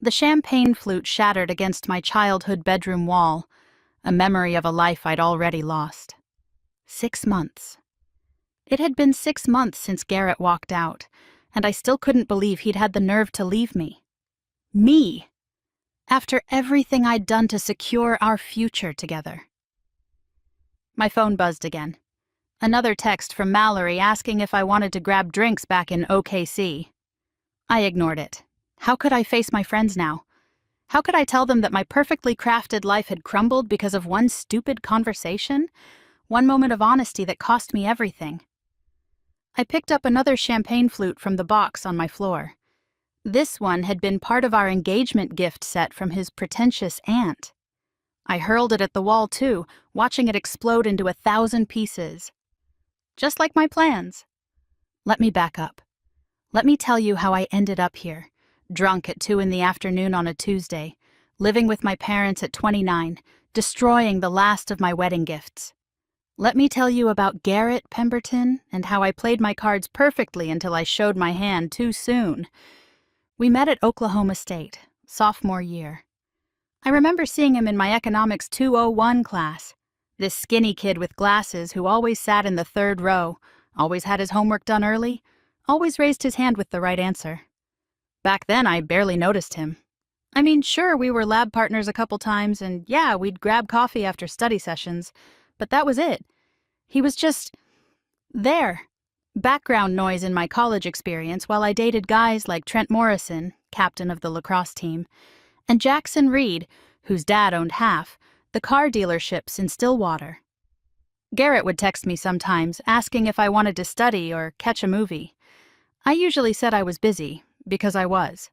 The champagne flute shattered against my childhood bedroom wall, a memory of a life I'd already lost. 6 months. It had been 6 months since Garrett walked out, and I still couldn't believe he'd had the nerve to leave me. Me! After everything I'd done to secure our future together. My phone buzzed again. Another text from Mallory asking if I wanted to grab drinks back in OKC. I ignored it. How could I face my friends now? How could I tell them that my perfectly crafted life had crumbled because of one stupid conversation? One moment of honesty that cost me everything. I picked up another champagne flute from the box on my floor. This one had been part of our engagement gift set from his pretentious aunt. I hurled it at the wall too, watching it explode into 1,000 pieces. Just like my plans. Let me back up. Let me tell you how I ended up here, drunk at 2 in the afternoon on a Tuesday, living with my parents at 29, destroying the last of my wedding gifts. Let me tell you about Garrett Pemberton and how I played my cards perfectly until I showed my hand too soon. We met at Oklahoma State, sophomore year. I remember seeing him in my Economics 201 class. This skinny kid with glasses who always sat in the third row, always had his homework done early, always raised his hand with the right answer. Back then, I barely noticed him. I mean, sure, we were lab partners a couple times, and yeah, we'd grab coffee after study sessions, but that was it. He was just there. Background noise in my college experience while I dated guys like Trent Morrison, captain of the lacrosse team, and Jackson Reed, whose dad owned half, the car dealerships in Stillwater. Garrett would text me sometimes, asking if I wanted to study or catch a movie. I usually said I was busy, because I was.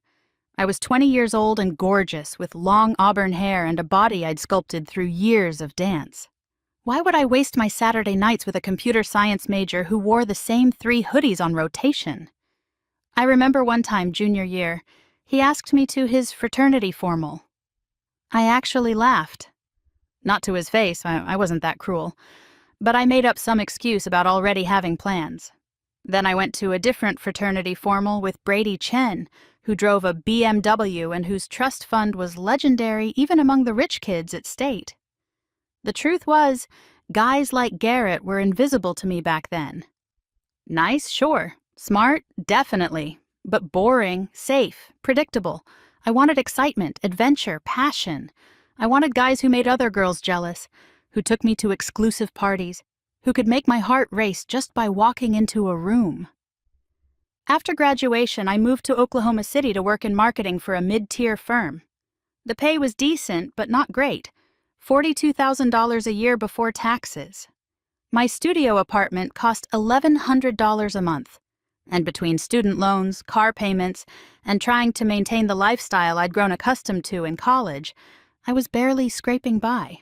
I was 20 years old and gorgeous, with long auburn hair and a body I'd sculpted through years of dance. Why would I waste my Saturday nights with a computer science major who wore the same 3 hoodies on rotation? I remember one time, junior year, he asked me to his fraternity formal. I actually laughed. Not to his face, I wasn't that cruel. But I made up some excuse about already having plans. Then I went to a different fraternity formal with Brady Chen, who drove a BMW and whose trust fund was legendary even among the rich kids at State. The truth was, guys like Garrett were invisible to me back then. Nice, sure. Smart, definitely. But boring, safe, predictable. I wanted excitement, adventure, passion. I wanted guys who made other girls jealous, who took me to exclusive parties, who could make my heart race just by walking into a room. After graduation, I moved to Oklahoma City to work in marketing for a mid-tier firm. The pay was decent, but not great. $42,000 a year before taxes. My studio apartment cost $1,100 a month, and between student loans, car payments, and trying to maintain the lifestyle I'd grown accustomed to in college, I was barely scraping by.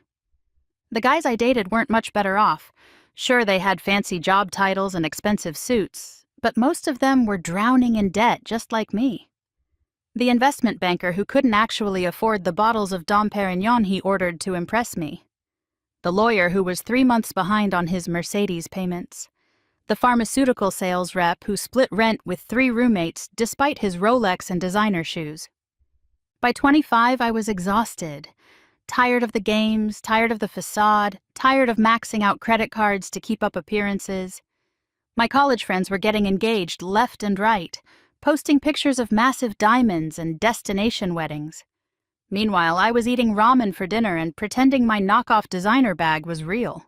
The guys I dated weren't much better off. Sure, they had fancy job titles and expensive suits, but most of them were drowning in debt just like me. The investment banker who couldn't actually afford the bottles of Dom Perignon he ordered to impress me. The lawyer who was 3 months behind on his Mercedes payments. The pharmaceutical sales rep who split rent with 3 roommates despite his Rolex and designer shoes. By 25, I was exhausted. Tired of the games, tired of the facade, tired of maxing out credit cards to keep up appearances. My college friends were getting engaged left and right, posting pictures of massive diamonds and destination weddings. Meanwhile, I was eating ramen for dinner and pretending my knockoff designer bag was real.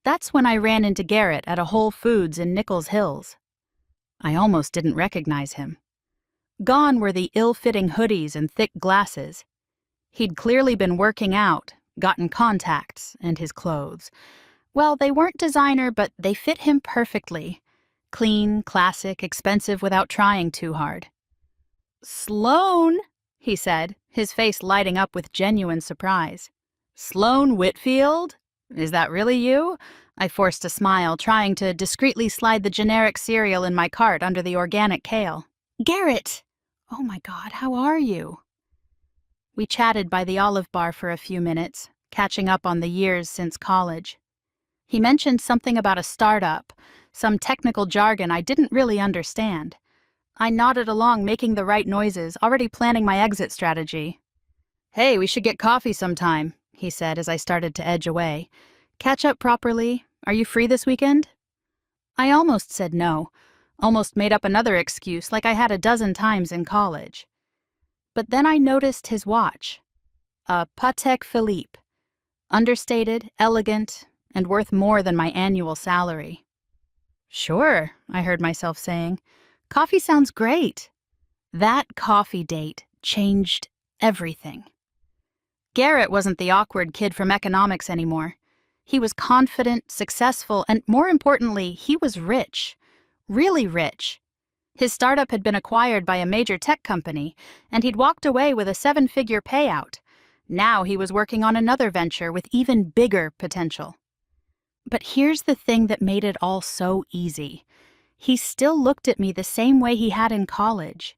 That's when I ran into Garrett at a Whole Foods in Nichols Hills. I almost didn't recognize him. Gone were the ill-fitting hoodies and thick glasses. He'd clearly been working out, gotten contacts, and his clothes. Well, they weren't designer, but they fit him perfectly. Clean, classic, expensive without trying too hard. "Sloan," he said, his face lighting up with genuine surprise. "Sloan Whitfield? Is that really you?" I forced a smile, trying to discreetly slide the generic cereal in my cart under the organic kale. "Garrett! Oh my God, how are you?" We chatted by the Olive Bar for a few minutes, catching up on the years since college. He mentioned something about a startup, some technical jargon I didn't really understand. I nodded along, making the right noises, already planning my exit strategy. "Hey, we should get coffee sometime," he said as I started to edge away. "Catch up properly. Are you free this weekend?" I almost said no, almost made up another excuse like I had a dozen times in college. But then I noticed his watch. A Patek Philippe. Understated, elegant, and worth more than my annual salary. "Sure," I heard myself saying. "Coffee sounds great." That coffee date changed everything. Garrett wasn't the awkward kid from economics anymore. He was confident, successful, and more importantly, he was rich. Really rich. His startup had been acquired by a major tech company, and he'd walked away with a 7-figure payout. Now he was working on another venture with even bigger potential. But here's the thing that made it all so easy. He still looked at me the same way he had in college.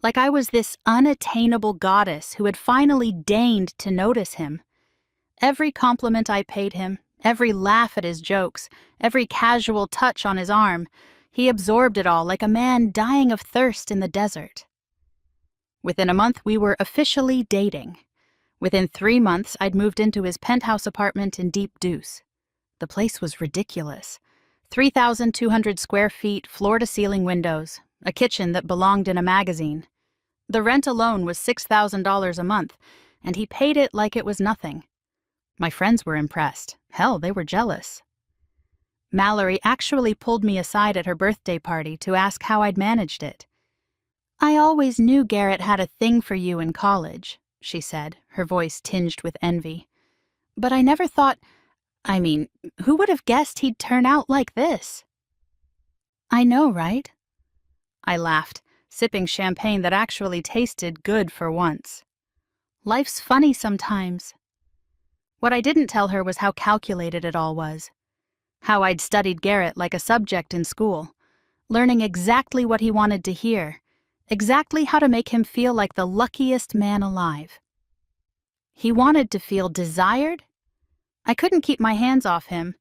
Like I was this unattainable goddess who had finally deigned to notice him. Every compliment I paid him, every laugh at his jokes, every casual touch on his arm, he absorbed it all like a man dying of thirst in the desert. Within a month, we were officially dating. Within 3 months, I'd moved into his penthouse apartment in Deep Deuce. The place was ridiculous. 3,200 square feet, floor-to-ceiling windows, a kitchen that belonged in a magazine. The rent alone was $6,000 a month, and he paid it like it was nothing. My friends were impressed. Hell, they were jealous. Mallory actually pulled me aside at her birthday party to ask how I'd managed it. "I always knew Garrett had a thing for you in college," she said, her voice tinged with envy. "But I never thought, who would have guessed he'd turn out like this?" "I know, right?" I laughed, sipping champagne that actually tasted good for once. Life's funny sometimes. What I didn't tell her was how calculated it all was. How I'd studied Garrett like a subject in school, learning exactly what he wanted to hear, exactly how to make him feel like the luckiest man alive. He wanted to feel desired. I couldn't keep my hands off him.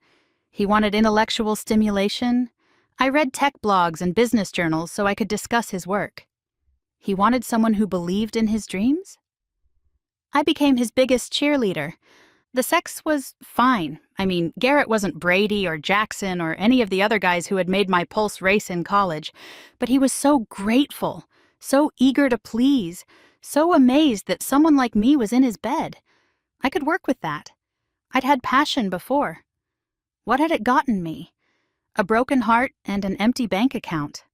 He wanted intellectual stimulation. I read tech blogs and business journals so I could discuss his work. He wanted someone who believed in his dreams. I became his biggest cheerleader. The sex was fine. Garrett wasn't Brady or Jackson or any of the other guys who had made my pulse race in college, but he was so grateful, so eager to please, so amazed that someone like me was in his bed. I could work with that. I'd had passion before. What had it gotten me? A broken heart and an empty bank account.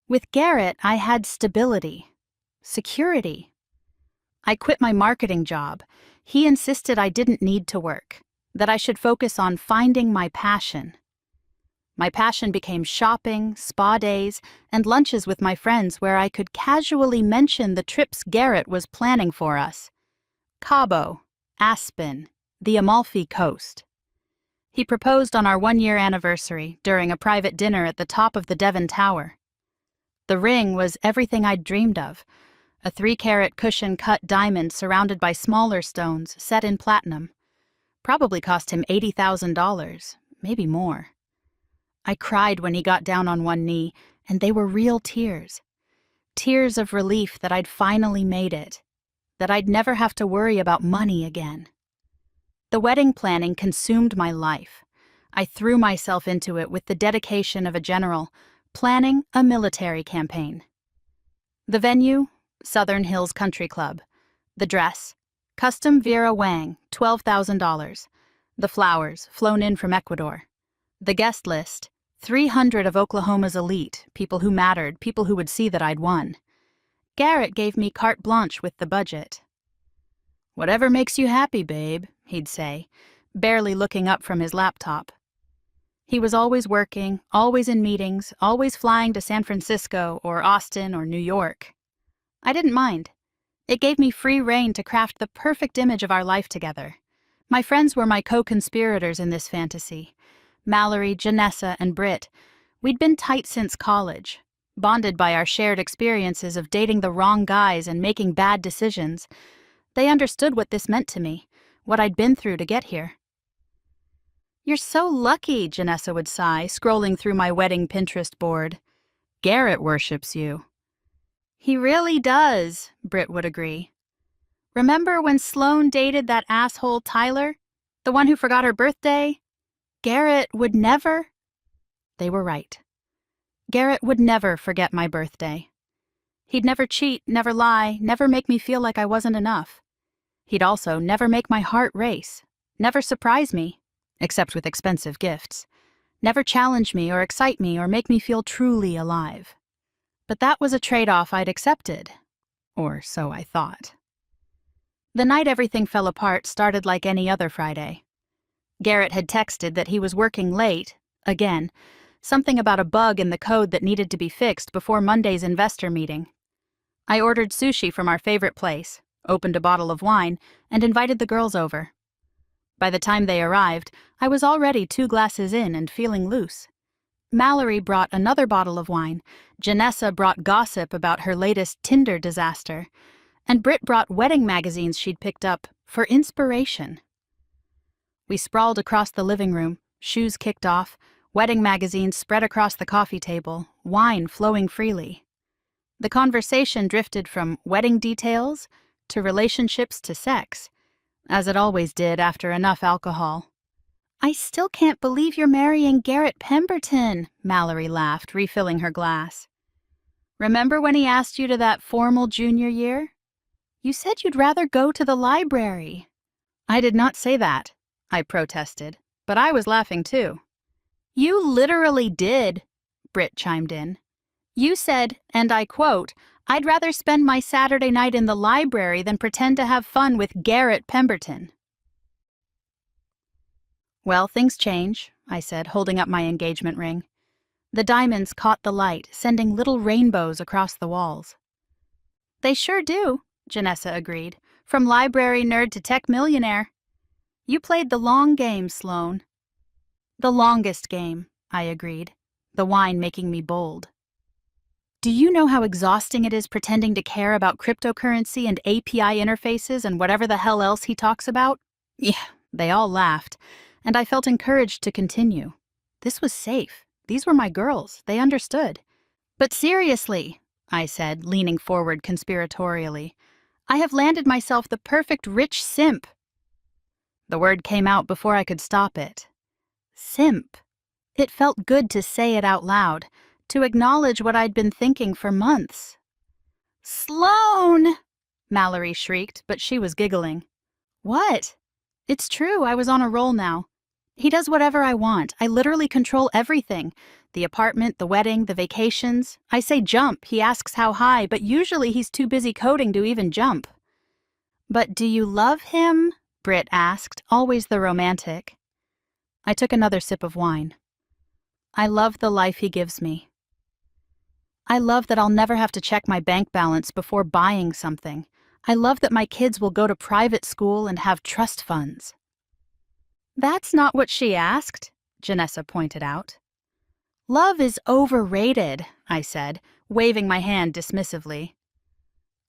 With Garrett, I had stability, security. I quit my marketing job. He insisted I didn't need to work, that I should focus on finding my passion. My passion became shopping, spa days, and lunches with my friends where I could casually mention the trips Garrett was planning for us. Cabo, Aspen, the Amalfi Coast. He proposed on our 1-year anniversary during a private dinner at the top of the Devon Tower. The ring was everything I'd dreamed of. A 3-carat cushion-cut diamond surrounded by smaller stones set in platinum. Probably cost him $80,000, maybe more. I cried when he got down on one knee, and they were real tears. Tears of relief that I'd finally made it, that I'd never have to worry about money again. The wedding planning consumed my life. I threw myself into it with the dedication of a general, planning a military campaign. The venue? Southern Hills Country Club. The dress? Custom Vera Wang, $12,000. The flowers, flown in from Ecuador. The guest list? 300 of Oklahoma's elite, people who mattered, people who would see that I'd won. Garrett gave me carte blanche with the budget. "Whatever makes you happy, babe," he'd say, barely looking up from his laptop. He was always working, always in meetings, always flying to San Francisco or Austin or New York. I didn't mind. It gave me free rein to craft the perfect image of our life together. My friends were my co-conspirators in this fantasy. Mallory, Janessa, and Britt. We'd been tight since college, bonded by our shared experiences of dating the wrong guys and making bad decisions. They understood what this meant to me, what I'd been through to get here. "You're so lucky," Janessa would sigh, scrolling through my wedding Pinterest board. "Garrett worships you." He really does, Britt would agree. Remember when Sloane dated that asshole Tyler? The one who forgot her birthday? Garrett would never. They were right. Garrett would never forget my birthday. He'd never cheat, never lie, never make me feel like I wasn't enough. He'd also never make my heart race, never surprise me, except with expensive gifts, never challenge me or excite me or make me feel truly alive. But that was a trade-off I'd accepted, or so I thought. The night everything fell apart started like any other Friday. Garrett had texted that he was working late, again, something about a bug in the code that needed to be fixed before Monday's investor meeting. I ordered sushi from our favorite place, opened a bottle of wine, and invited the girls over. By the time they arrived, I was already 2 glasses in and feeling loose. Mallory brought another bottle of wine, Janessa brought gossip about her latest Tinder disaster, and Britt brought wedding magazines she'd picked up for inspiration. We sprawled across the living room, shoes kicked off, wedding magazines spread across the coffee table, wine flowing freely. The conversation drifted from wedding details to relationships to sex, as it always did after enough alcohol. "I still can't believe you're marrying Garrett Pemberton," Mallory laughed, refilling her glass. "Remember when he asked you to that formal junior year? You said you'd rather go to the library." "I did not say that," I protested, but I was laughing too. "You literally did," Britt chimed in. "You said, and I quote, 'I'd rather spend my Saturday night in the library than pretend to have fun with Garrett Pemberton.'" "Well, things change," I said, holding up my engagement ring. The diamonds caught the light, sending little rainbows across the walls. "They sure do," Janessa agreed. "From library nerd to tech millionaire. You played the long game, Sloane." "The longest game," I agreed, the wine making me bold. "Do you know how exhausting it is pretending to care about cryptocurrency and API interfaces and whatever the hell else he talks about?" Yeah, they all laughed, and I felt encouraged to continue. This was safe. These were my girls. They understood. "But seriously," I said, leaning forward conspiratorially, "I have landed myself the perfect rich simp." The word came out before I could stop it. Simp. It felt good to say it out loud, to acknowledge what I'd been thinking for months. "Sloane!" Mallory shrieked, but she was giggling. "What?" "It's true, I was on a roll now. He does whatever I want. I literally control everything. The apartment, the wedding, the vacations. I say jump, he asks how high, but usually he's too busy coding to even jump." "But do you love him?" Britt asked, always the romantic. I took another sip of wine. "I love the life he gives me. I love that I'll never have to check my bank balance before buying something. I love that my kids will go to private school and have trust funds." "That's not what she asked," Janessa pointed out. "Love is overrated," I said, waving my hand dismissively.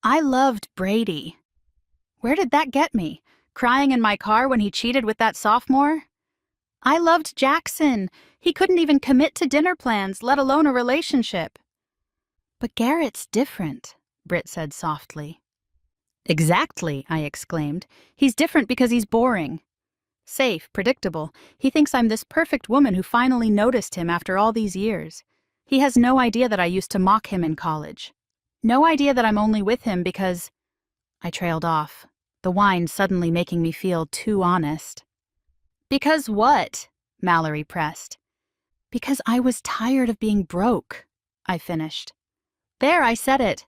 "I loved Brady. Where did that get me? Crying in my car when he cheated with that sophomore? I loved Jackson. He couldn't even commit to dinner plans, let alone a relationship." "But Garrett's different," Britt said softly. "Exactly," I exclaimed. "He's different because he's boring. Safe, predictable. He thinks I'm this perfect woman who finally noticed him after all these years. He has no idea that I used to mock him in college. No idea that I'm only with him because—" I trailed off, the wine suddenly making me feel too honest. "Because what?" Mallory pressed. "Because I was tired of being broke," I finished. There, I said it.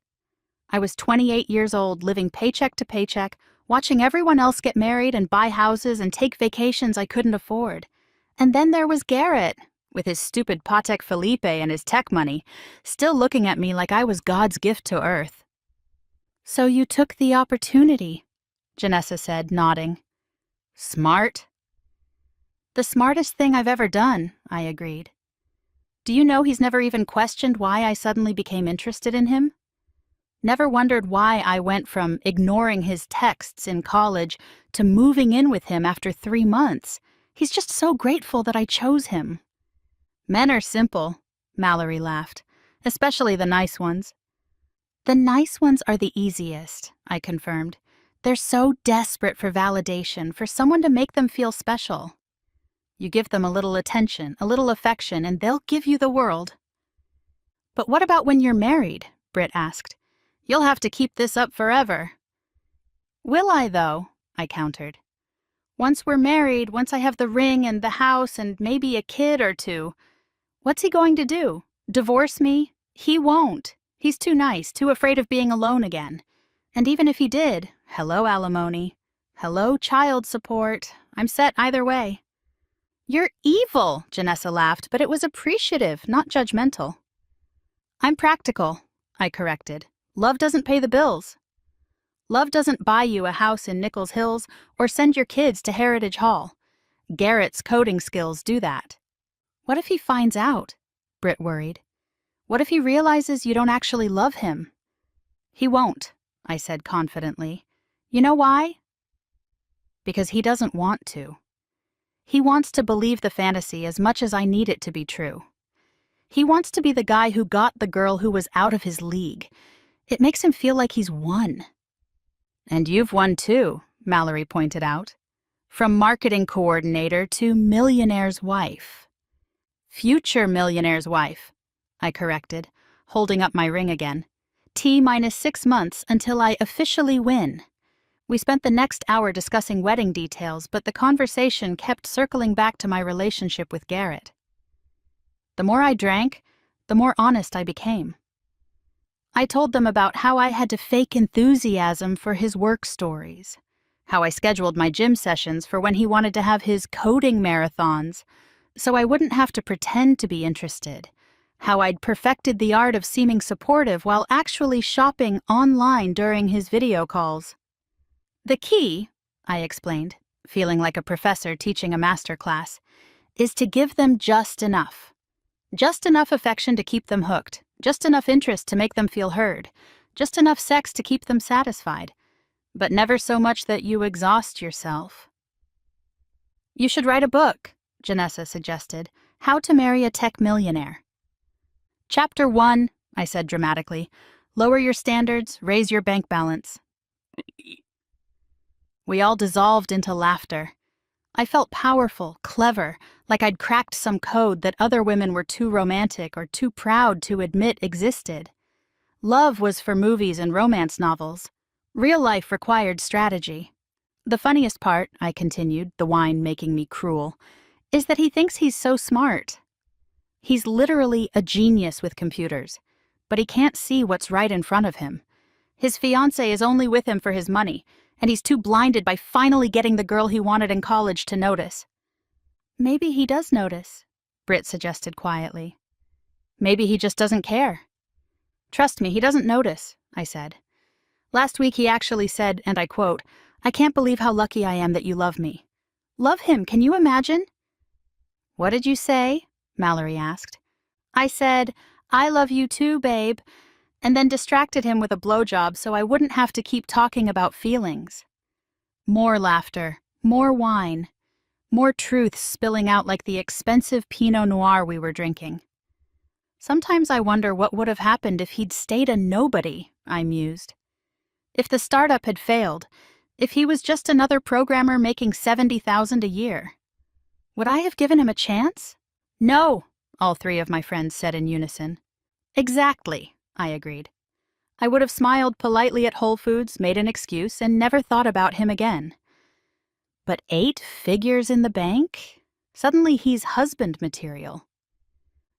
I was 28 years old, living paycheck to paycheck, watching everyone else get married and buy houses and take vacations I couldn't afford. And then there was Garrett, with his stupid Patek Philippe and his tech money, still looking at me like I was God's gift to Earth. "So you took the opportunity," Janessa said, nodding. "Smart." "The smartest thing I've ever done," I agreed. "Do you know he's never even questioned why I suddenly became interested in him? Never wondered why I went from ignoring his texts in college to moving in with him after 3 months. He's just so grateful that I chose him." "Men are simple," Mallory laughed, "especially the nice ones." The nice ones are the easiest, I confirmed. They're so desperate for validation, for someone to make them feel special. You give them a little attention, a little affection, and they'll give you the world. But what about when you're married? Britt asked. You'll have to keep this up forever. Will I, though? I countered. Once we're married, once I have the ring and the house and maybe a kid or two, what's he going to do? Divorce me? He won't. He's too nice, too afraid of being alone again. And even if he did, hello alimony. Hello child support. I'm set either way. You're evil, Janessa laughed, but it was appreciative, not judgmental. I'm practical, I corrected. Love doesn't pay the bills. Love doesn't buy you a house in Nichols Hills or send your kids to Heritage Hall. Garrett's coding skills do that. What if he finds out? Britt worried. What if he realizes you don't actually love him? He won't, I said confidently. You know why? Because he doesn't want to. He wants to believe the fantasy as much as I need it to be true. He wants to be the guy who got the girl who was out of his league. It makes him feel like he's won. And you've won too, Mallory pointed out. From marketing coordinator to millionaire's wife. Future millionaire's wife, I corrected, holding up my ring again. T-6 months until I officially win. We spent the next hour discussing wedding details, but the conversation kept circling back to my relationship with Garrett. The more I drank, the more honest I became. I told them about how I had to fake enthusiasm for his work stories, how I scheduled my gym sessions for when he wanted to have his coding marathons, so I wouldn't have to pretend to be interested, how I'd perfected the art of seeming supportive while actually shopping online during his video calls. The key, I explained, feeling like a professor teaching a master class, is to give them just enough. Just enough affection to keep them hooked, just enough interest to make them feel heard, just enough sex to keep them satisfied, but never so much that you exhaust yourself. You should write a book, Janessa suggested, How to Marry a Tech Millionaire. Chapter 1, I said dramatically, lower your standards, raise your bank balance. We all dissolved into laughter. I felt powerful, clever, like I'd cracked some code that other women were too romantic or too proud to admit existed. Love was for movies and romance novels. Real life required strategy. The funniest part, I continued, the wine making me cruel, is that he thinks he's so smart. He's literally a genius with computers, but he can't see what's right in front of him. His fiancé is only with him for his money, and he's too blinded by finally getting the girl he wanted in college to notice. Maybe he does notice, Britt suggested quietly. Maybe he just doesn't care. Trust me, he doesn't notice, I said. Last week he actually said, and I quote, I can't believe how lucky I am that you love me. Love him, can you imagine? What did you say? Mallory asked. I said, I love you too, babe, and then distracted him with a blowjob so I wouldn't have to keep talking about feelings. More laughter, more wine, more truth spilling out like the expensive Pinot Noir we were drinking. Sometimes I wonder what would have happened if he'd stayed a nobody, I mused. If the startup had failed, if he was just another programmer making $70,000 a year. Would I have given him a chance? No, all three of my friends said in unison. Exactly, I agreed. I would have smiled politely at Whole Foods, made an excuse, and never thought about him again. But 8 figures in the bank? Suddenly he's husband material.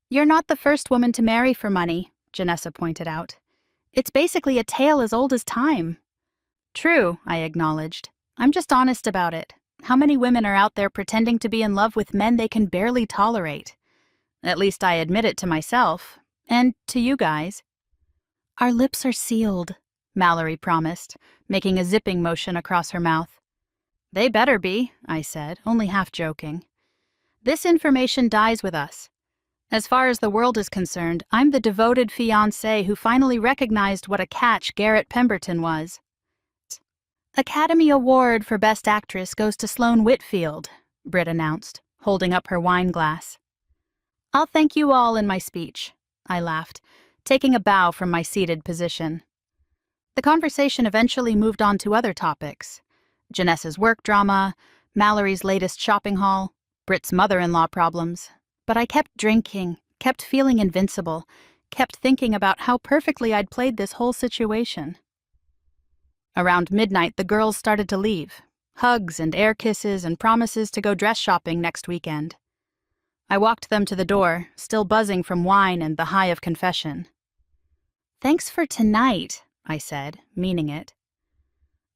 You're not the first woman to marry for money, Janessa pointed out. It's basically a tale as old as time. True, I acknowledged. I'm just honest about it. How many women are out there pretending to be in love with men they can barely tolerate? At least I admit it to myself, and to you guys. Our lips are sealed, Mallory promised, making a zipping motion across her mouth. They better be, I said, only half joking. This information dies with us. As far as the world is concerned, I'm the devoted fiancé who finally recognized what a catch Garrett Pemberton was. Academy Award for Best Actress goes to Sloane Whitfield, Britt announced, holding up her wine glass. I'll thank you all in my speech, I laughed, taking a bow from my seated position. The conversation eventually moved on to other topics. Janessa's work drama, Mallory's latest shopping haul, Britt's mother-in-law problems. But I kept drinking, kept feeling invincible, kept thinking about how perfectly I'd played this whole situation. Around midnight, the girls started to leave. Hugs and air kisses and promises to go dress shopping next weekend. I walked them to the door, still buzzing from wine and the high of confession. "Thanks for tonight," I said, meaning it.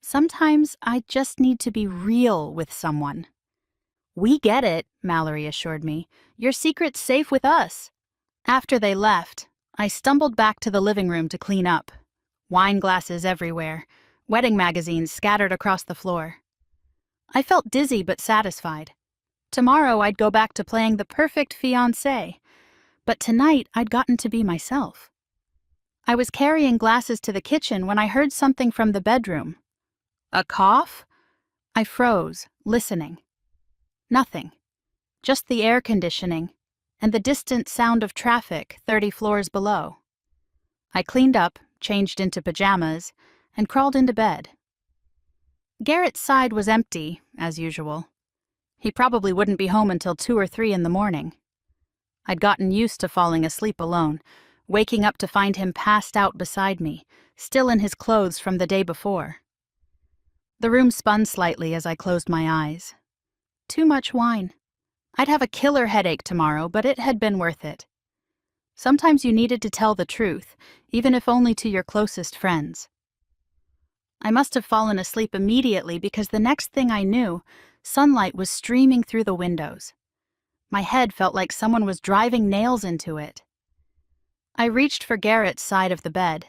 "Sometimes I just need to be real with someone." "We get it," Mallory assured me. "Your secret's safe with us." After they left, I stumbled back to the living room to clean up. Wine glasses everywhere, wedding magazines scattered across the floor. I felt dizzy but satisfied. Tomorrow I'd go back to playing the perfect fiancé, but tonight I'd gotten to be myself. I was carrying glasses to the kitchen when I heard something from the bedroom. A cough? I froze, listening. Nothing. Just the air conditioning and the distant sound of traffic 30 floors below. I cleaned up, changed into pajamas, and crawled into bed. Garrett's side was empty, as usual. He probably wouldn't be home until 2 or 3 in the morning. I'd gotten used to falling asleep alone, waking up to find him passed out beside me, still in his clothes from the day before. The room spun slightly as I closed my eyes. Too much wine. I'd have a killer headache tomorrow, but it had been worth it. Sometimes you needed to tell the truth, even if only to your closest friends. I must have fallen asleep immediately because the next thing I knew, sunlight was streaming through the windows. My head felt like someone was driving nails into it. I reached for Garrett's side of the bed.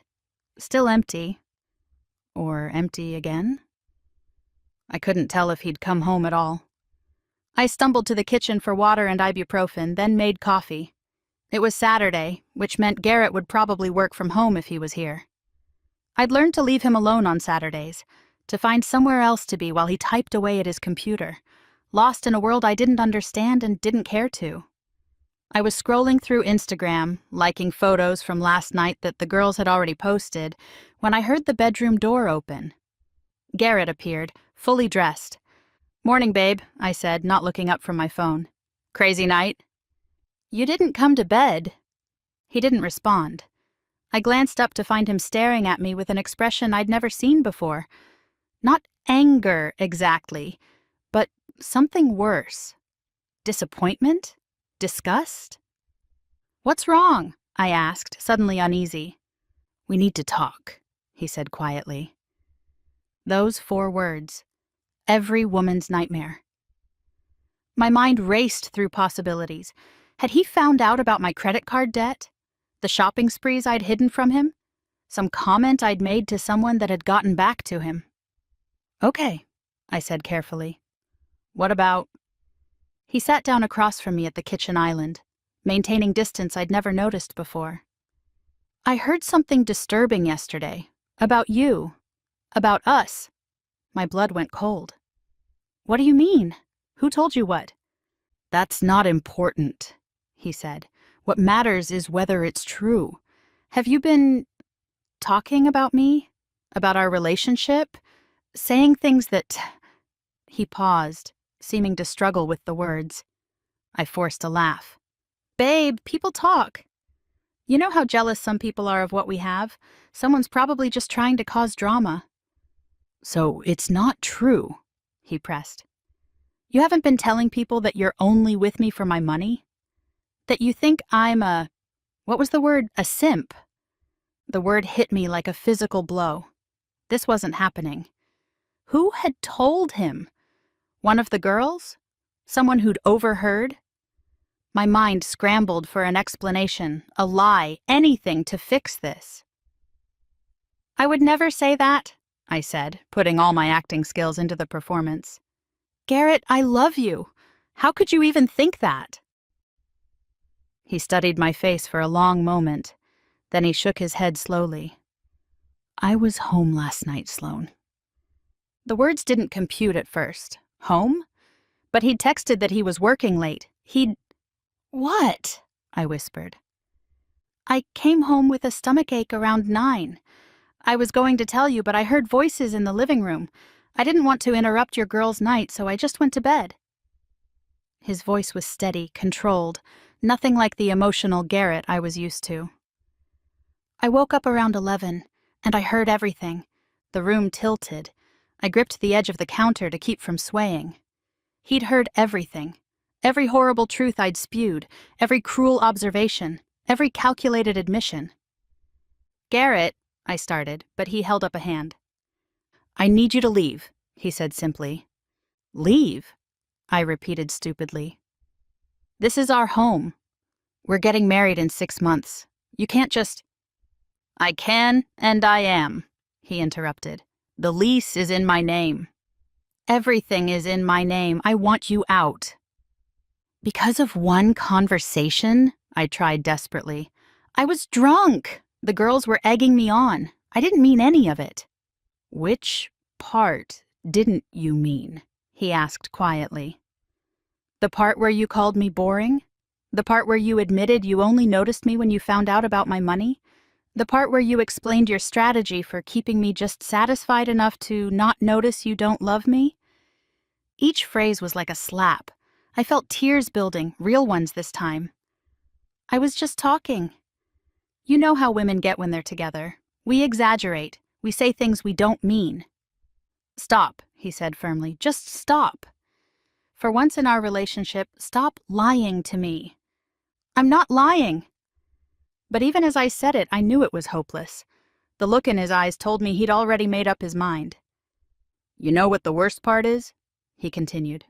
Still empty. Or empty again? I couldn't tell if he'd come home at all. I stumbled to the kitchen for water and ibuprofen, then made coffee. It was Saturday, which meant Garrett would probably work from home if he was here. I'd learned to leave him alone on Saturdays, to find somewhere else to be while he typed away at his computer, lost in a world I didn't understand and didn't care to. I was scrolling through Instagram, liking photos from last night that the girls had already posted, when I heard the bedroom door open. Garrett appeared, fully dressed. "Morning, babe," I said, not looking up from my phone. "Crazy night?" "You didn't come to bed." He didn't respond. I glanced up to find him staring at me with an expression I'd never seen before. Not anger, exactly, but something worse. Disappointment? Disgust? "What's wrong?" I asked, suddenly uneasy. "We need to talk," he said quietly. Those 4 words. Every woman's nightmare. My mind raced through possibilities. Had he found out about my credit card debt? The shopping sprees I'd hidden from him? Some comment I'd made to someone that had gotten back to him? "Okay," I said carefully. "What about—" He sat down across from me at the kitchen island, maintaining distance I'd never noticed before. "I heard something disturbing yesterday. About you. About us." My blood went cold. "What do you mean? Who told you what?" "That's not important," he said. "What matters is whether it's true. Have you been talking about me? About our relationship? Saying things that—" He paused, seeming to struggle with the words. I forced a laugh. "Babe, people talk. You know how jealous some people are of what we have? Someone's probably just trying to cause drama." "So it's not true," he pressed. "You haven't been telling people that you're only with me for my money? That you think I'm what was the word? A simp?" The word hit me like a physical blow. This wasn't happening. Who had told him? One of the girls? Someone who'd overheard? My mind scrambled for an explanation, a lie, anything to fix this. "I would never say that," I said, putting all my acting skills into the performance. "Garrett, I love you. How could you even think that?" He studied my face for a long moment. Then he shook his head slowly. "I was home last night, Sloane." The words didn't compute at first. Home? But he'd texted that he was working late. "What?" I whispered. "I came home with a stomachache around 9. I was going to tell you, but I heard voices in the living room. I didn't want to interrupt your girls' night, so I just went to bed. His voice was steady, controlled, nothing like the emotional Garrett I was used to. I woke up around 11, and I heard everything. The room tilted. I gripped the edge of the counter to keep from swaying. He'd heard everything. Every horrible truth I'd spewed, every cruel observation, every calculated admission. Garrett, I started, but he held up a hand. I need you to leave, he said simply. Leave? I repeated stupidly. This is our home. We're getting married in 6 months. You can't just... I can, and I am, he interrupted. The lease is in my name. Everything is in my name. I want you out. Because of one conversation? I tried desperately. I was drunk. The girls were egging me on. I didn't mean any of it. Which part didn't you mean? He asked quietly. The part where you called me boring? The part where you admitted you only noticed me when you found out about my money? The part where you explained your strategy for keeping me just satisfied enough to not notice you don't love me? Each phrase was like a slap. I felt tears building, real ones this time. I was just talking. You know how women get when they're together. We exaggerate. We say things we don't mean. Stop, he said firmly. Just stop. For once in our relationship, stop lying to me. I'm not lying. But even as I said it, I knew it was hopeless. The look in his eyes told me he'd already made up his mind. You know what the worst part is? He continued.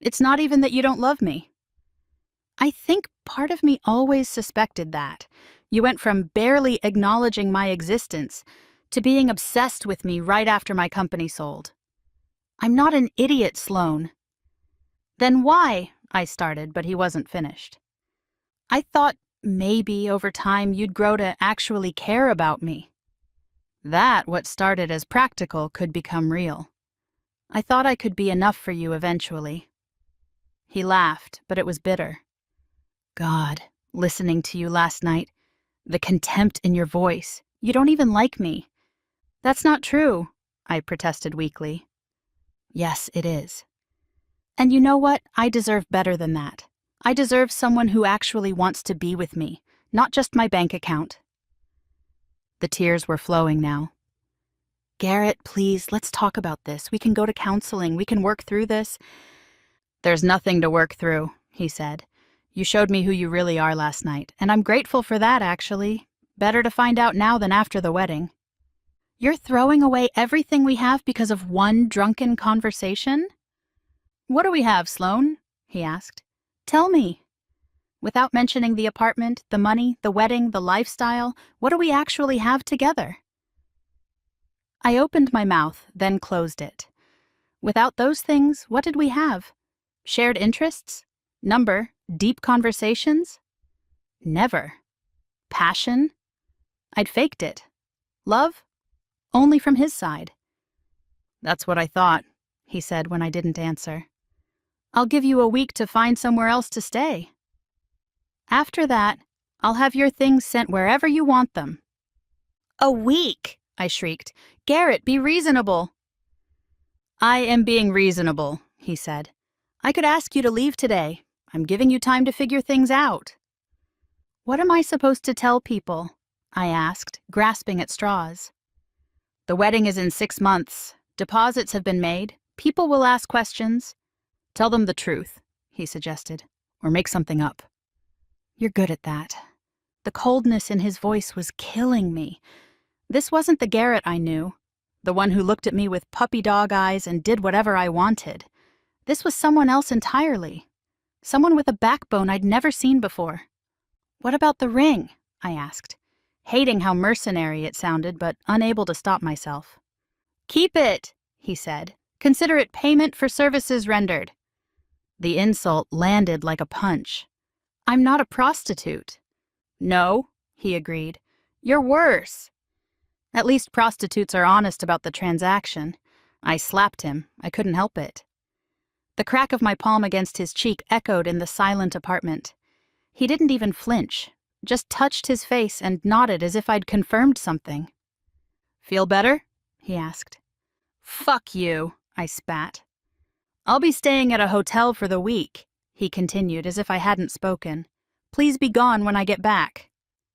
It's not even that you don't love me. I think part of me always suspected that. You went from barely acknowledging my existence to being obsessed with me right after my company sold. I'm not an idiot, Sloane. Then why? I started, but he wasn't finished. I thought maybe over time you'd grow to actually care about me. That, what started as practical, could become real. I thought I could be enough for you eventually. He laughed, but it was bitter. God, listening to you last night, the contempt in your voice. You don't even like me. That's not true, I protested weakly. Yes, it is. And you know what? I deserve better than that. I deserve someone who actually wants to be with me, not just my bank account. The tears were flowing now. Garrett, please, let's talk about this. We can go to counseling. We can work through this. There's nothing to work through, he said. You showed me who you really are last night, and I'm grateful for that, actually. Better to find out now than after the wedding. You're throwing away everything we have because of one drunken conversation? What do we have, Sloane? He asked. Tell me. Without mentioning the apartment, the money, the wedding, the lifestyle, what do we actually have together? I opened my mouth, then closed it. Without those things, what did we have? Shared interests? Number? Deep conversations? Never. Passion? I'd faked it. Love? Only from his side. That's what I thought, he said when I didn't answer. I'll give you a week to find somewhere else to stay. After that, I'll have your things sent wherever you want them. A week, I shrieked. Garrett, be reasonable. I am being reasonable, he said. I could ask you to leave today. I'm giving you time to figure things out. What am I supposed to tell people? I asked, grasping at straws. The wedding is in 6 months. Deposits have been made. People will ask questions. Tell them the truth, he suggested, or make something up. You're good at that. The coldness in his voice was killing me. This wasn't the Garrett I knew, the one who looked at me with puppy dog eyes and did whatever I wanted. This was someone else entirely. Someone with a backbone I'd never seen before. What about the ring? I asked, hating how mercenary it sounded, but unable to stop myself. Keep it, he said. Consider it payment for services rendered. The insult landed like a punch. I'm not a prostitute. No, he agreed. You're worse. At least prostitutes are honest about the transaction. I slapped him. I couldn't help it. The crack of my palm against his cheek echoed in the silent apartment. He didn't even flinch, just touched his face and nodded as if I'd confirmed something. "Feel better?" he asked. "Fuck you," I spat. "I'll be staying at a hotel for the week," he continued as if I hadn't spoken. "Please be gone when I get back."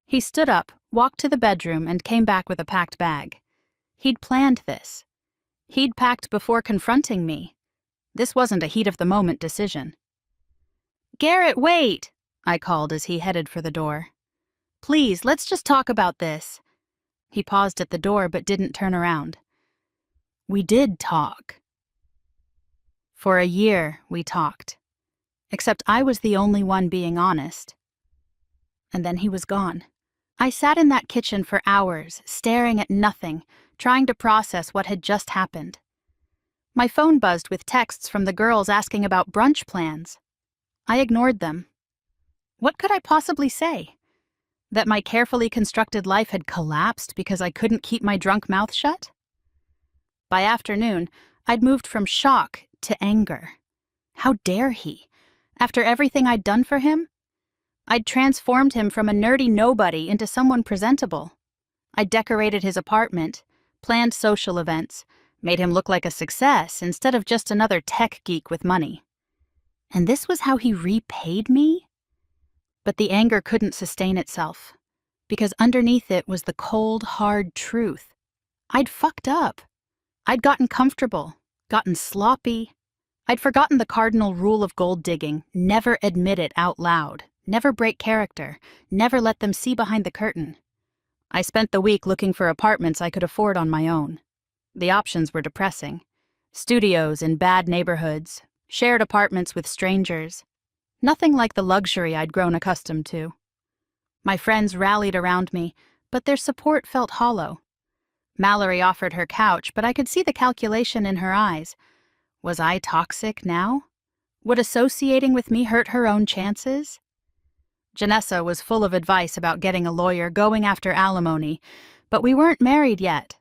He stood up, walked to the bedroom, and came back with a packed bag. He'd planned this. He'd packed before confronting me. This wasn't a heat-of-the-moment decision. "Garrett, wait!" I called as he headed for the door. "Please, let's just talk about this." He paused at the door but didn't turn around. We did talk. For a year, we talked. Except I was the only one being honest. And then he was gone. I sat in that kitchen for hours, staring at nothing, trying to process what had just happened. My phone buzzed with texts from the girls asking about brunch plans. I ignored them. What could I possibly say? That my carefully constructed life had collapsed because I couldn't keep my drunk mouth shut? By afternoon, I'd moved from shock to anger. How dare he? After everything I'd done for him? I'd transformed him from a nerdy nobody into someone presentable. I'd decorated his apartment, planned social events, made him look like a success instead of just another tech geek with money. And this was how he repaid me? But the anger couldn't sustain itself, because underneath it was the cold, hard truth. I'd fucked up. I'd gotten comfortable, gotten sloppy. I'd forgotten the cardinal rule of gold digging: never admit it out loud, never break character, never let them see behind the curtain. I spent the week looking for apartments I could afford on my own. The options were depressing. Studios in bad neighborhoods, shared apartments with strangers. Nothing like the luxury I'd grown accustomed to. My friends rallied around me, but their support felt hollow. Mallory offered her couch, but I could see the calculation in her eyes. Was I toxic now? Would associating with me hurt her own chances? Janessa was full of advice about getting a lawyer, going after alimony, but we weren't married yet.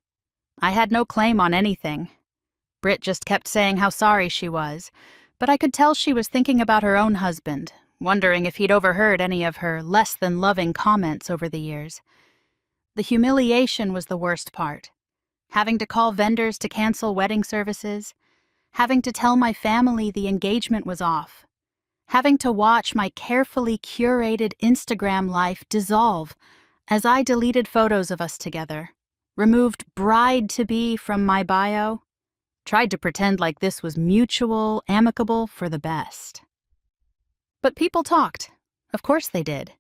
I had no claim on anything. Britt just kept saying how sorry she was, but I could tell she was thinking about her own husband, wondering if he'd overheard any of her less-than-loving comments over the years. The humiliation was the worst part. Having to call vendors to cancel wedding services, having to tell my family the engagement was off, having to watch my carefully curated Instagram life dissolve as I deleted photos of us together, removed bride-to-be from my bio, tried to pretend like this was mutual, amicable, for the best. But people talked. Of course they did.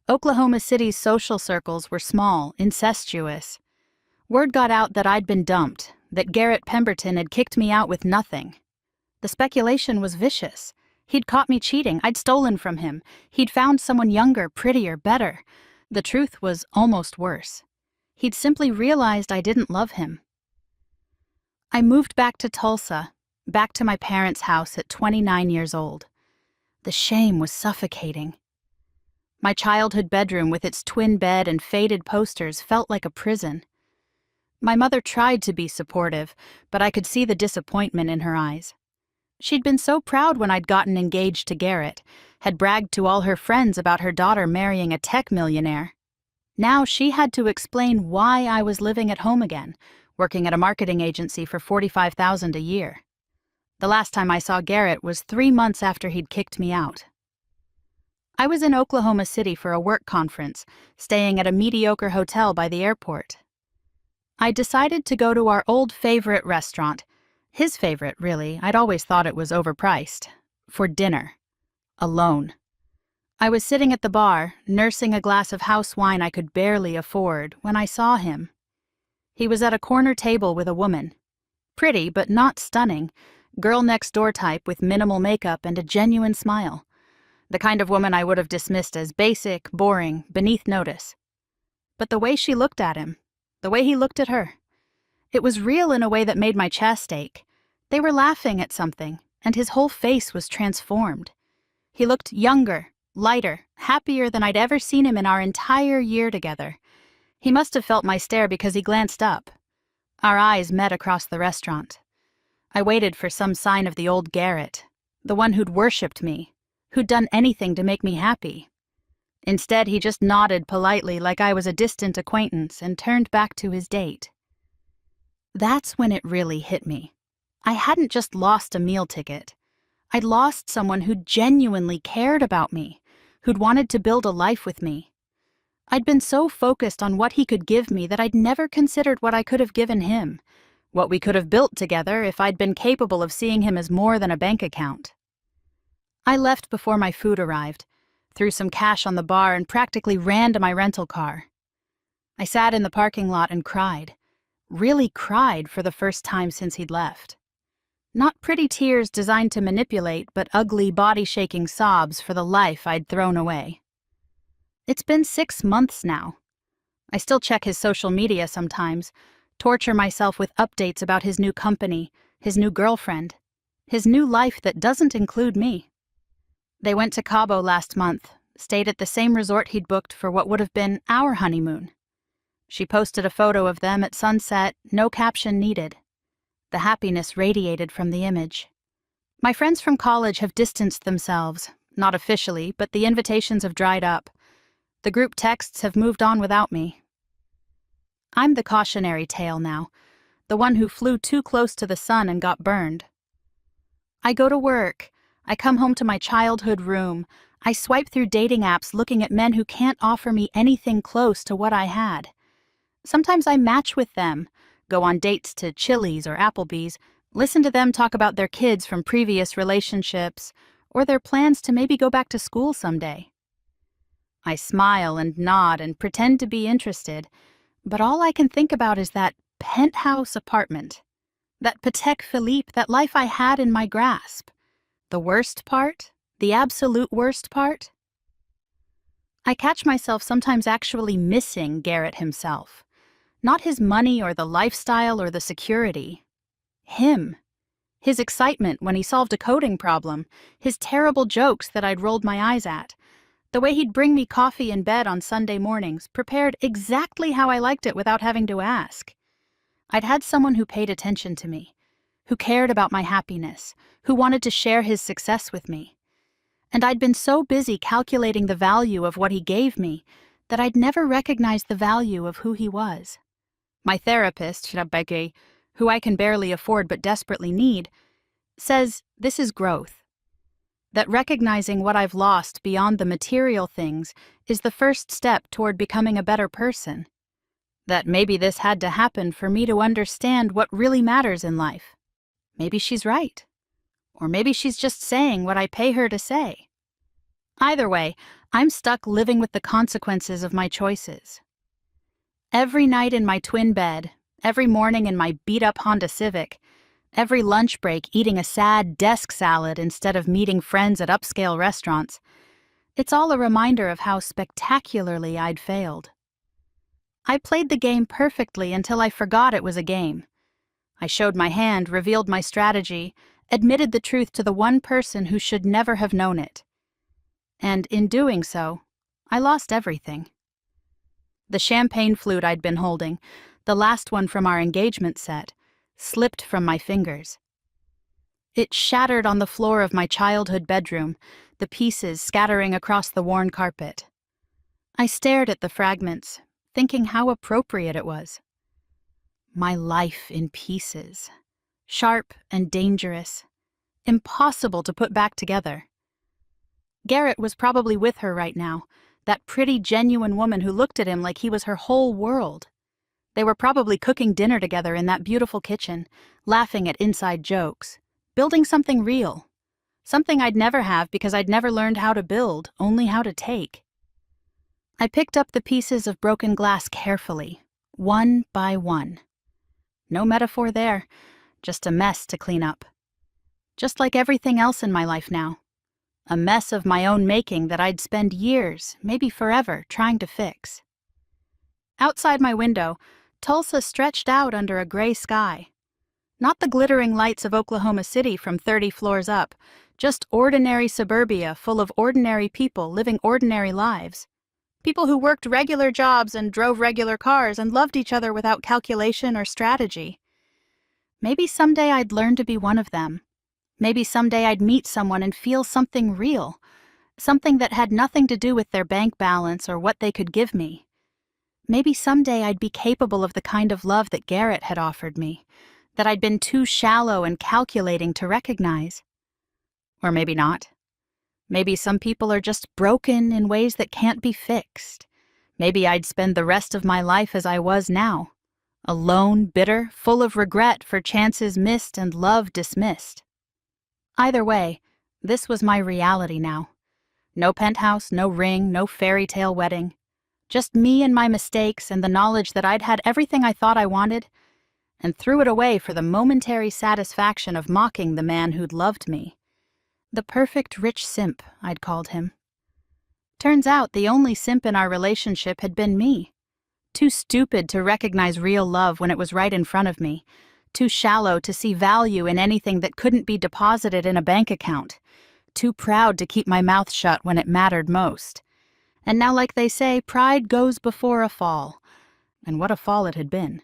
Oklahoma City's social circles were small, incestuous. Word got out that I'd been dumped, that Garrett Pemberton had kicked me out with nothing. The speculation was vicious. He'd caught me cheating. I'd stolen from him. He'd found someone younger, prettier, better. The truth was almost worse. He'd simply realized I didn't love him. I moved back to Tulsa, back to my parents' house at 29 years old. The shame was suffocating. My childhood bedroom with its twin bed and faded posters felt like a prison. My mother tried to be supportive, but I could see the disappointment in her eyes. She'd been so proud when I'd gotten engaged to Garrett, had bragged to all her friends about her daughter marrying a tech millionaire. Now she had to explain why I was living at home again, working at a marketing agency for $45,000 a year. The last time I saw Garrett was 3 months after he'd kicked me out. I was in Oklahoma City for a work conference, staying at a mediocre hotel by the airport. I decided to go to our old favorite restaurant, his favorite, really, I'd always thought it was overpriced, for dinner. Alone. I was sitting at the bar, nursing a glass of house wine I could barely afford, when I saw him. He was at a corner table with a woman. Pretty, but not stunning, girl-next-door type with minimal makeup and a genuine smile. The kind of woman I would have dismissed as basic, boring, beneath notice. But the way she looked at him, the way he looked at her, it was real in a way that made my chest ache. They were laughing at something, and his whole face was transformed. He looked younger, lighter, happier than I'd ever seen him in our entire year together. He must have felt my stare because he glanced up. Our eyes met across the restaurant. I waited for some sign of the old Garrett, the one who'd worshipped me, who'd done anything to make me happy. Instead, he just nodded politely like I was a distant acquaintance and turned back to his date. That's when it really hit me. I hadn't just lost a meal ticket. I'd lost someone who genuinely cared about me, who'd wanted to build a life with me. I'd been so focused on what he could give me that I'd never considered what I could have given him, what we could have built together if I'd been capable of seeing him as more than a bank account. I left before my food arrived, threw some cash on the bar, and practically ran to my rental car. I sat in the parking lot and cried, really cried for the first time since he'd left. Not pretty tears designed to manipulate, but ugly, body-shaking sobs for the life I'd thrown away. It's been 6 months now. I still check his social media sometimes, torture myself with updates about his new company, his new girlfriend, his new life that doesn't include me. They went to Cabo last month, stayed at the same resort he'd booked for what would have been our honeymoon. She posted a photo of them at sunset, no caption needed. The happiness radiated from the image. My friends from college have distanced themselves, not officially, but the invitations have dried up. The group texts have moved on without me. I'm the cautionary tale now, the one who flew too close to the sun and got burned. I go to work. I come home to my childhood room. I swipe through dating apps looking at men who can't offer me anything close to what I had. Sometimes I match with them, go on dates to Chili's or Applebee's, listen to them talk about their kids from previous relationships, or their plans to maybe go back to school someday. I smile and nod and pretend to be interested, but all I can think about is that penthouse apartment, that Patek Philippe, that life I had in my grasp. The worst part? The absolute worst part? I catch myself sometimes actually missing Garrett himself. Not his money or the lifestyle or the security. Him. His excitement when he solved a coding problem, his terrible jokes that I'd rolled my eyes at, the way he'd bring me coffee in bed on Sunday mornings, prepared exactly how I liked it without having to ask. I'd had someone who paid attention to me, who cared about my happiness, who wanted to share his success with me. And I'd been so busy calculating the value of what he gave me that I'd never recognized the value of who he was. My therapist, Rebecca, who I can barely afford but desperately need, says this is growth. That recognizing what I've lost beyond the material things is the first step toward becoming a better person. That maybe this had to happen for me to understand what really matters in life. Maybe she's right. Or maybe she's just saying what I pay her to say. Either way, I'm stuck living with the consequences of my choices. Every night in my twin bed, every morning in my beat-up Honda Civic, every lunch break eating a sad desk salad instead of meeting friends at upscale restaurants, it's all a reminder of how spectacularly I'd failed. I played the game perfectly until I forgot it was a game. I showed my hand, revealed my strategy, admitted the truth to the one person who should never have known it. And in doing so, I lost everything. The champagne flute I'd been holding, the last one from our engagement set, slipped from my fingers. It shattered on the floor of my childhood bedroom, the pieces scattering across the worn carpet. I stared at the fragments, thinking how appropriate it was. My life in pieces, sharp and dangerous, impossible to put back together. Garrett was probably with her right now, that pretty, genuine woman who looked at him like he was her whole world. They were probably cooking dinner together in that beautiful kitchen, laughing at inside jokes, building something real. Something I'd never have because I'd never learned how to build, only how to take. I picked up the pieces of broken glass carefully, one by one. No metaphor there, just a mess to clean up. Just like everything else in my life now. A mess of my own making that I'd spend years, maybe forever, trying to fix. Outside my window, Tulsa stretched out under a gray sky. Not the glittering lights of Oklahoma City from 30 floors up, just ordinary suburbia full of ordinary people living ordinary lives. People who worked regular jobs and drove regular cars and loved each other without calculation or strategy. Maybe someday I'd learn to be one of them. Maybe someday I'd meet someone and feel something real, something that had nothing to do with their bank balance or what they could give me. Maybe someday I'd be capable of the kind of love that Garrett had offered me, that I'd been too shallow and calculating to recognize. Or maybe not. Maybe some people are just broken in ways that can't be fixed. Maybe I'd spend the rest of my life as I was now, alone, bitter, full of regret for chances missed and love dismissed. Either way, this was my reality now. No penthouse, no ring, no fairy tale wedding. Just me and my mistakes and the knowledge that I'd had everything I thought I wanted and threw it away for the momentary satisfaction of mocking the man who'd loved me. The perfect rich simp, I'd called him. Turns out the only simp in our relationship had been me. Too stupid to recognize real love when it was right in front of me. Too shallow to see value in anything that couldn't be deposited in a bank account. Too proud to keep my mouth shut when it mattered most. And now, like they say, pride goes before a fall. And what a fall it had been.